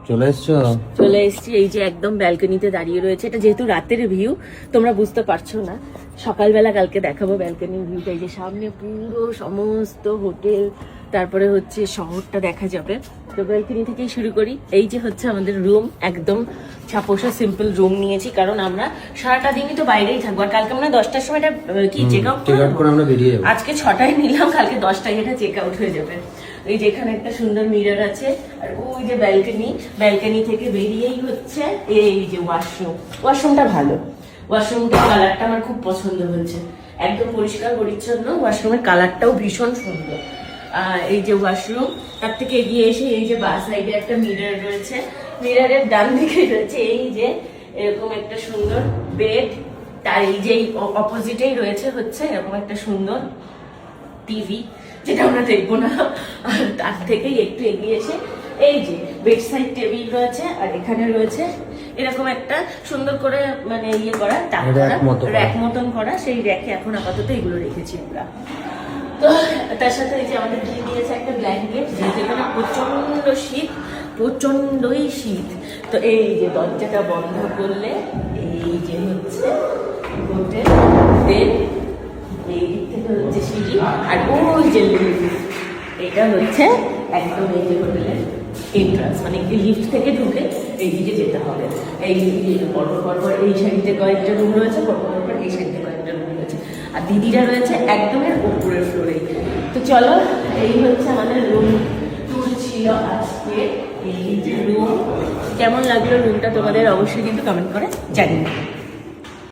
চলে এসছি। এই যে একদম ব্যালকনিতে দাঁড়িয়ে রয়েছে। এটা যেহেতু রাতের ভিউ তোমরা বুঝতে পারছো না, সকালবেলা কালকে দেখাবো ব্যালকনির ভিউটা। এই যে সামনে পুরো সমস্ত হোটেল, তারপরে হচ্ছে শহরটা দেখা যাবে। তো ব্যালকনি থেকেই শুরু করি। এই যে হচ্ছে আমাদের রুম, একদম ছাপোষা সিম্পল রুম নিয়েছি, কারণ আমরা সারাটা দিনই তো বাইরেই থাকবো। আর কালকে আমরা 10টার সময় এটা কি চেক আউট করে আমরা বেরিয়ে যাবো। আজকে 6টায় নিলাম, কালকে 10টায় এটা চেক আউট হয়ে যাবে। এই যে এখানে একটা সুন্দর মিরর আছে, আর ওই যে ব্যালকনি থেকে বেরিয়েই হচ্ছে এই যে ওয়াশরুমটা ভালো। ওয়াশরুমটার কালারটা আমার খুব পছন্দ হয়েছে, একদম পরিষ্কার পরিচ্ছন্ন। ওয়াশরুমের কালারটাও ভীষণ সুন্দর। এই যে ওয়াশরুম, তার থেকে এগিয়ে এসে এই যে বাঁ সাইডে একটা মিরর রয়েছে। মিররের ডান দিকে রয়েছে এই যে এরকম একটা সুন্দর বেড, তার এই যে অপোজিটেই রয়েছে হচ্ছে এরকম একটা সুন্দর টিভি, যেটা আমরা দেখবো না। আর তার থেকেই একটু এগিয়ে এসে এই যে বেড সাইড টেবিল রয়েছে, আর এখানে রয়েছে এরকম একটা সুন্দর করে মানে ইয়ে করা র্যাক মতন করা। সেই র্যাকে এখন আপাতত এগুলো রেখেছি আমরা। তো তার সাথে এই যে আমাদের দিয়ে দিয়েছে একটা ব্ল্যাঙ্কেট, যেহেতু এখানে প্রচন্ডই শীত। তো এই যে দরজাটা বন্ধ করলে এই যে হচ্ছে হোটেল, দেন এই দিক থেকে হচ্ছে সিঁড়ি, আর ওই যে এটা হচ্ছে একদম এই যে হোটেলের এন্ট্রান্স, মানে লিফট থেকে ঢুকে এই দিকে যেতে হবে। এই পরপর এই সাইডে কয়েকটা রুম রয়েছে, পরপর এই সাইডে কয়েকটা রুম রয়েছে, আর দিদিরা রয়েছে একদমের উপরের ফ্লোরে। তো চলো, এই হচ্ছে আমাদের রুম ট্যুর ছিল আজকে। এই যে রুম, কেমন লাগলো রুমটা তোমাদের অবশ্যই কিন্তু কমেন্ট করে জানিয়ে।